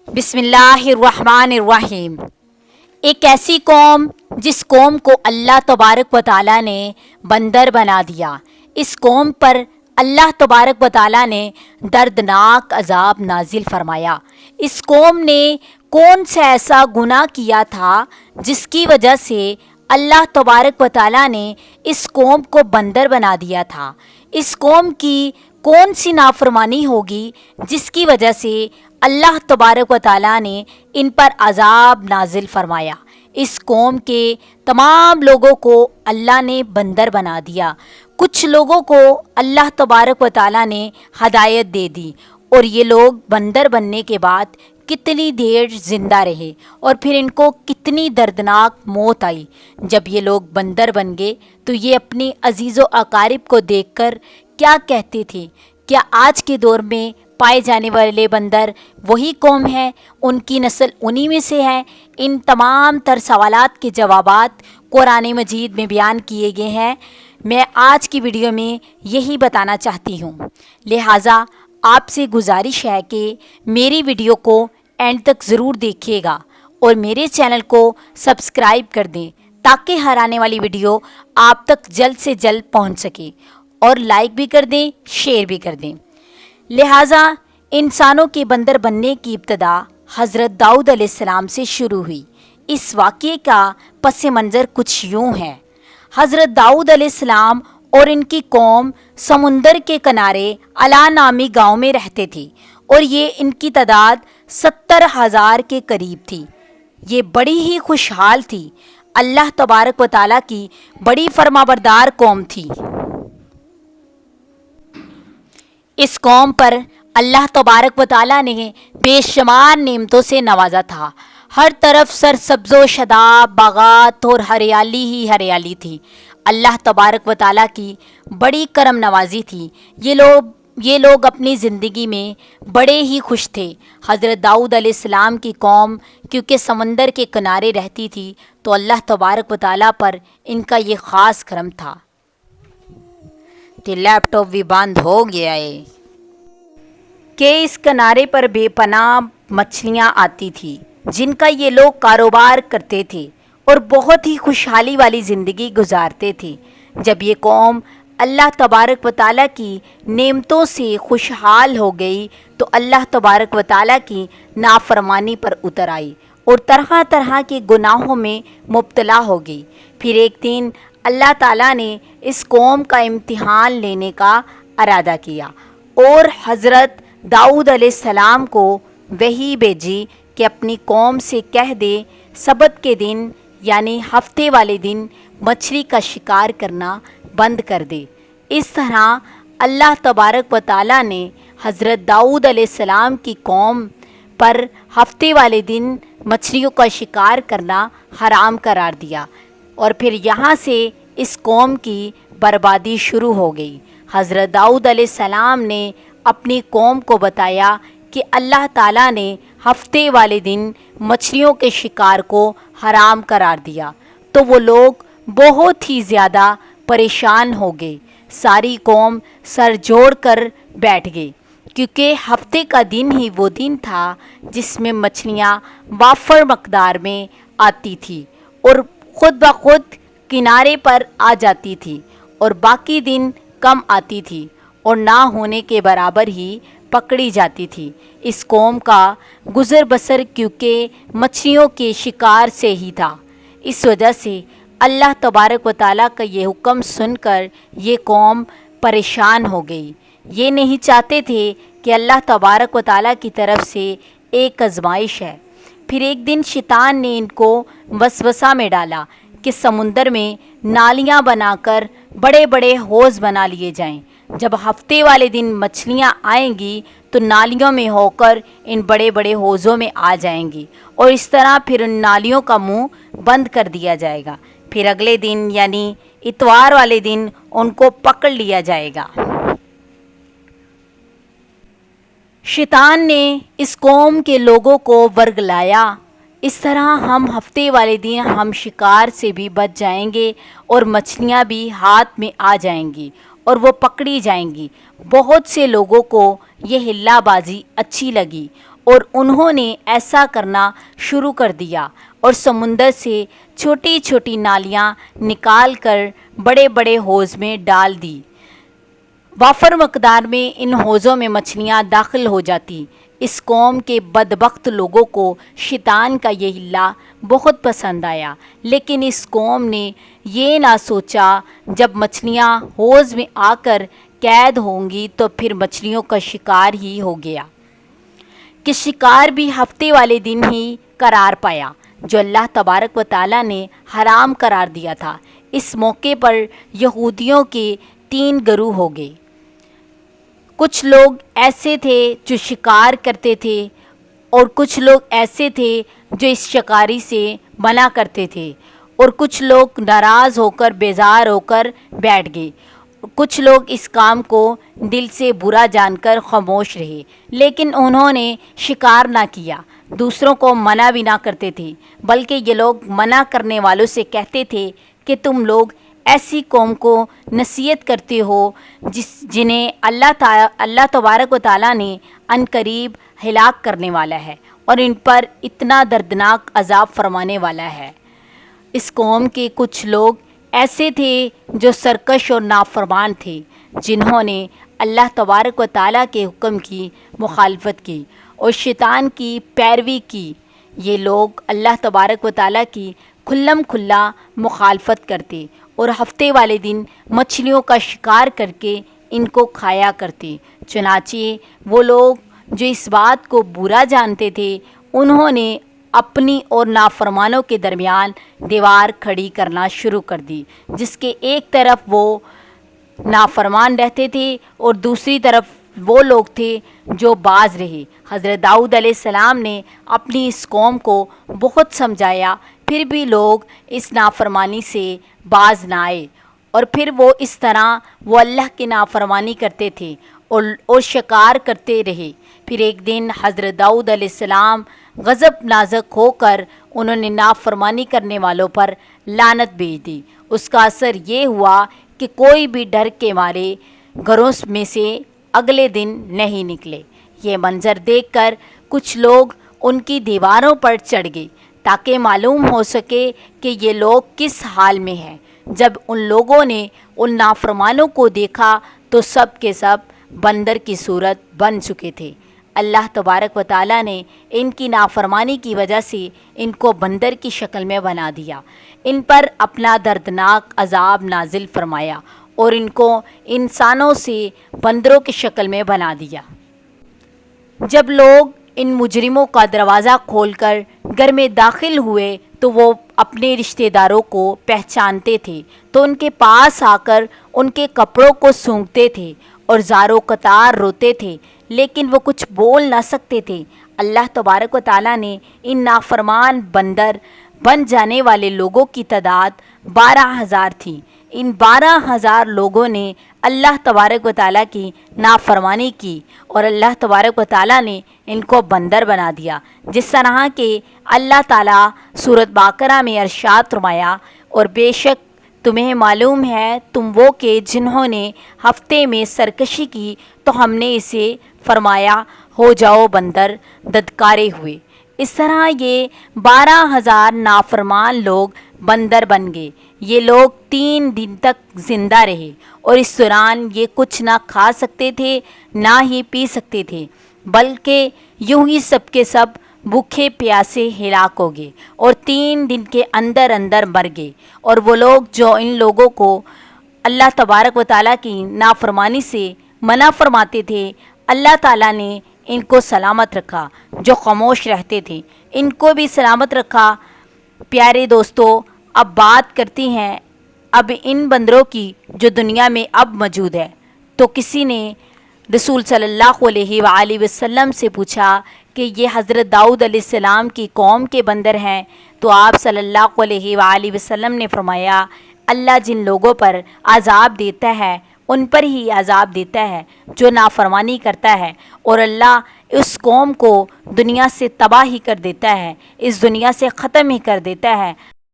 बिस्मिल्लाहिर्रहमानिर्रहीम। एक ऐसी कौम जिस कौम को अल्लाह तबारक व तआला ने बंदर बना दिया, इस कौम पर अल्लाह तबारक व तआला ने दर्दनाक अजाब नाजिल फरमाया। इस कौम ने कौन सा ऐसा गुनाह किया था जिसकी वजह से अल्लाह तबारक व तआला ने इस कौम को बंदर बना दिया था। इस कौम की कौन सी नाफरमानी होगी जिसकी वजह से अल्लाह तबारक व तआला ने इन पर अजाब नाजिल फरमाया। इस कौम के तमाम लोगों को अल्लाह ने बंदर बना दिया। कुछ लोगों को अल्लाह तबारक व तआला ने हदायत दे दी और ये लोग बंदर बनने के बाद कितनी देर ज़िंदा रहे और फिर इनको कितनी दर्दनाक मौत आई। जब ये लोग बंदर बन गए तो ये अपनी अजीज़ व अकारिब को देखकर क्या कहते थे? क्या आज के दौर में पाए जाने वाले बंदर वही कौम है? उनकी नस्ल उन्हीं में से है? इन तमाम तर सवालात के जवाबात कुरान मजीद में बयान किए गए हैं। मैं आज की वीडियो में यही बताना चाहती हूँ। लिहाजा आपसे गुजारिश है कि मेरी वीडियो को एंड तक ज़रूर देखिएगा और मेरे चैनल को सब्सक्राइब कर दें ताकि हर आने वाली वीडियो आप तक जल्द से जल्द पहुँच सके, और लाइक भी कर दें, शेयर भी कर दें। लिहाजा इंसानों के बंदर बनने की इब्तदा हज़रत दाऊद अलैहिस्सलाम से शुरू हुई। इस वाक़ये का पस मंज़र कुछ यूँ है। हज़रत दाऊद अलैहिस्सलाम और इनकी कौम समुंदर के किनारे अला नामी गाँव में रहते थे और ये इनकी तादाद 70,000 के करीब थी। ये बड़ी ही खुशहाल थी। अल्लाह तबारक व तआला की बड़ी फरमाबरदार कौम थी। इस कौम पर अल्लाह तबारक व तआला ने बेशुमार नेमतों से नवाजा था। हर तरफ सरसब्ज़ो शदाब बागात और हरियाली ही हरियाली थी। अल्लाह तबारक व तआला की बड़ी करम नवाजी थी। ये लोग अपनी ज़िंदगी में बड़े ही खुश थे। हज़रत दाऊद अलैहिस्सलाम की कौम क्योंकि समंदर के किनारे रहती थी तो अल्लाह तबारक व तआला पर इनका ये ख़ास करम था। तो लैपटॉप भी बंद हो गया है कि इस किनारे पर बेपनाह मछलियाँ आती थी जिनका ये लोग कारोबार करते थे और बहुत ही खुशहाली वाली ज़िंदगी गुजारते थे। जब ये कौम अल्लाह तबारक व तआला की नेमतों से खुशहाल हो गई तो अल्लाह तबारक व तआला की नाफरमानी पर उतर आई और तरह तरह के गुनाहों में मुब्तला हो गई। फिर एक दिन अल्लाह ताला ने इस कौम का इम्तिहान लेने का इरादा किया और हज़रत दाऊद अलैहिस्सलाम को वही भेजी कि अपनी कौम से कह दे सबत के दिन यानी हफ्ते वाले दिन मछली का शिकार करना बंद कर दे। इस तरह अल्लाह तबारक व तआला ने हज़रत दाऊद अलैहिस्सलाम की कौम पर हफ्ते वाले दिन मछलियों का शिकार करना हराम करार दिया और फिर यहाँ से इस कौम की बर्बादी शुरू हो गई। हज़रत दाऊद अलैहिस्सलाम ने अपनी कौम को बताया कि अल्लाह ताला ने हफ्ते वाले दिन मछलियों के शिकार को हराम करार दिया तो वो लोग बहुत ही ज़्यादा परेशान हो गए। सारी कौम सर जोड़ कर बैठ गई क्योंकि हफ्ते का दिन ही वो दिन था जिसमें मछलियाँ वाफर मकदार में आती थी और ख़ुद ब खुद किनारे पर आ जाती थी और बाकी दिन कम आती थी और ना होने के बराबर ही पकड़ी जाती थी। इस कौम का गुज़र बसर क्योंकि मछलियों के शिकार से ही था। इस वजह से अल्लाह तबारक व तआला का ये हुक्म सुनकर ये कौम परेशान हो गई। ये नहीं चाहते थे कि अल्लाह तबारक व तआला की तरफ से एक आजमाइश है। फिर एक दिन शैतान ने इनको वसवसा में डाला कि समुंदर में नालियाँ बनाकर बड़े बड़े हौज़ बना लिए जाएं। जब हफ्ते वाले दिन मछलियाँ आएंगी तो नालियों में होकर इन बड़े बड़े हौज़ों में आ जाएंगी और इस तरह फिर उन नालियों का मुंह बंद कर दिया जाएगा। फिर अगले दिन यानी इतवार वाले दिन उनको पकड़ लिया जाएगा। शैतान ने इस कौम के लोगों को वर्गलाया। इस तरह हम हफ्ते वाले दिन हम शिकार से भी बच जाएंगे और मछलियाँ भी हाथ में आ जाएंगी और वो पकड़ी जाएंगी। बहुत से लोगों को ये हिल्लाबाजी अच्छी लगी اور انہوں نے ایسا کرنا شروع کر دیا اور سمندر سے چھوٹی چھوٹی نالیاں نکال کر بڑے بڑے حوض میں ڈال دی۔ وافر مقدار میں ان حوضوں میں مچھلیاں داخل ہو جاتی۔ اس قوم کے بدبخت لوگوں کو شیطان کا یہ حیلہ بہت پسند آیا، لیکن اس قوم نے یہ نہ سوچا جب مچھلیاں حوض میں آ کر قید ہوں گی تو پھر مچھلیوں کا شکار ہی ہو گیا کہ شکار بھی ہفتے والے دن ہی قرار پایا جو اللہ تبارک و تعالیٰ نے حرام قرار دیا تھا۔ اس موقع پر یہودیوں کے 3 گروہ ہو گئے۔ کچھ لوگ ایسے تھے جو شکار کرتے تھے اور کچھ لوگ ایسے تھے جو اس شکاری سے منع کرتے تھے، اور کچھ لوگ ناراض ہو کر بیزار ہو کر بیٹھ گئے۔ کچھ لوگ اس کام کو دل سے برا جان کر خاموش رہے، لیکن انہوں نے شکار نہ کیا، دوسروں کو منع بھی نہ کرتے تھے، بلکہ یہ لوگ منع کرنے والوں سے کہتے تھے کہ تم لوگ ایسی قوم کو نصیحت کرتے ہو جنہیں اللہ تبارک و تعالیٰ نے عن قریب ہلاک کرنے والا ہے اور ان پر اتنا دردناک عذاب فرمانے والا ہے۔ اس قوم کے کچھ لوگ ایسے تھے جو سرکش اور نافرمان تھے، جنہوں نے اللہ تبارک و تعالیٰ کے حکم کی مخالفت کی اور شیطان کی پیروی کی۔ یہ لوگ اللہ تبارک و تعالیٰ کی کھلم کھلا مخالفت کرتے اور ہفتے والے دن مچھلیوں کا شکار کر کے ان کو کھایا کرتے۔ چنانچہ وہ لوگ جو اس بات کو برا جانتے تھے، انہوں نے اپنی اور نافرمانوں کے درمیان دیوار کھڑی کرنا شروع کر دی، جس کے ایک طرف وہ نافرمان رہتے تھے اور دوسری طرف وہ لوگ تھے جو باز رہے۔ حضرت داؤد علیہ السلام نے اپنی اس قوم کو بہت سمجھایا، پھر بھی لوگ اس نافرمانی سے باز نہ آئے، اور پھر وہ اس طرح وہ اللہ کی نافرمانی کرتے تھے اور شکار کرتے رہے۔ پھر ایک دن حضرت داؤد علیہ السلام غضب نازک ہو کر انہوں نے نافرمانی کرنے والوں پر لعنت بھیج دی۔ اس کا اثر یہ ہوا کہ کوئی بھی ڈر کے مارے گھروں میں سے اگلے دن نہیں نکلے۔ یہ منظر دیکھ کر کچھ لوگ ان کی دیواروں پر چڑھ گئے تاکہ معلوم ہو سکے کہ یہ لوگ کس حال میں ہیں۔ جب ان لوگوں نے ان نافرمانوں کو دیکھا تو سب کے سب بندر کی صورت بن چکے تھے۔ اللہ تبارک و تعالیٰ نے ان کی نافرمانی کی وجہ سے ان کو بندر کی شکل میں بنا دیا، ان پر اپنا دردناک عذاب نازل فرمایا اور ان کو انسانوں سے بندروں کی شکل میں بنا دیا۔ جب لوگ ان مجرموں کا دروازہ کھول کر گھر میں داخل ہوئے تو وہ اپنے رشتہ داروں کو پہچانتے تھے، تو ان کے پاس آ کر ان کے کپڑوں کو سونگھتے تھے اور زاروں قطار روتے تھے، لیکن وہ کچھ بول نہ سکتے تھے۔ اللہ تبارک و تعالیٰ نے ان نافرمان بندر بن جانے والے لوگوں کی تعداد 12,000 تھی۔ ان 12,000 لوگوں نے اللہ تبارک و تعالیٰ کی نافرمانی کی اور اللہ تبارک و تعالیٰ نے ان کو بندر بنا دیا، جس طرح کہ اللہ تعالیٰ سورۃ بقرہ میں ارشاد فرمایا، اور بے شک تمہیں معلوم ہے تم وہ کہ جنہوں نے ہفتے میں سرکشی کی تو ہم نے اسے فرمایا ہو جاؤ بندر ددکارے ہوئے۔ اس طرح یہ 12,000 نافرمان لوگ بندر بن گئے۔ یہ لوگ 3 دن تک زندہ رہے اور اس دوران یہ کچھ نہ کھا سکتے تھے نہ ہی پی سکتے تھے، بلکہ یوں ہی سب کے سب بھوکے پیاسے ہلاک ہو گئے اور 3 دن کے اندر اندر مر گئے۔ اور وہ لوگ جو ان لوگوں کو اللہ تبارک و تعالیٰ کی نافرمانی سے منع فرماتے تھے، اللہ تعالیٰ نے ان کو سلامت رکھا۔ جو خاموش رہتے تھے ان کو بھی سلامت رکھا۔ پیارے دوستو، اب بات کرتی ہیں اب ان بندروں کی جو دنیا میں اب موجود ہے۔ تو کسی نے رسول صلی اللہ علیہ وآلہ وسلم سے پوچھا کہ یہ حضرت داؤد علیہ السلام کی قوم کے بندر ہیں؟ تو آپ صلی اللہ علیہ وآلہ وسلم نے فرمایا، اللہ جن لوگوں پر عذاب دیتا ہے ان پر ہی عذاب دیتا ہے جو نافرمانی کرتا ہے، اور اللہ اس قوم کو دنیا سے تباہ ہی کر دیتا ہے، اس دنیا سے ختم ہی کر دیتا ہے۔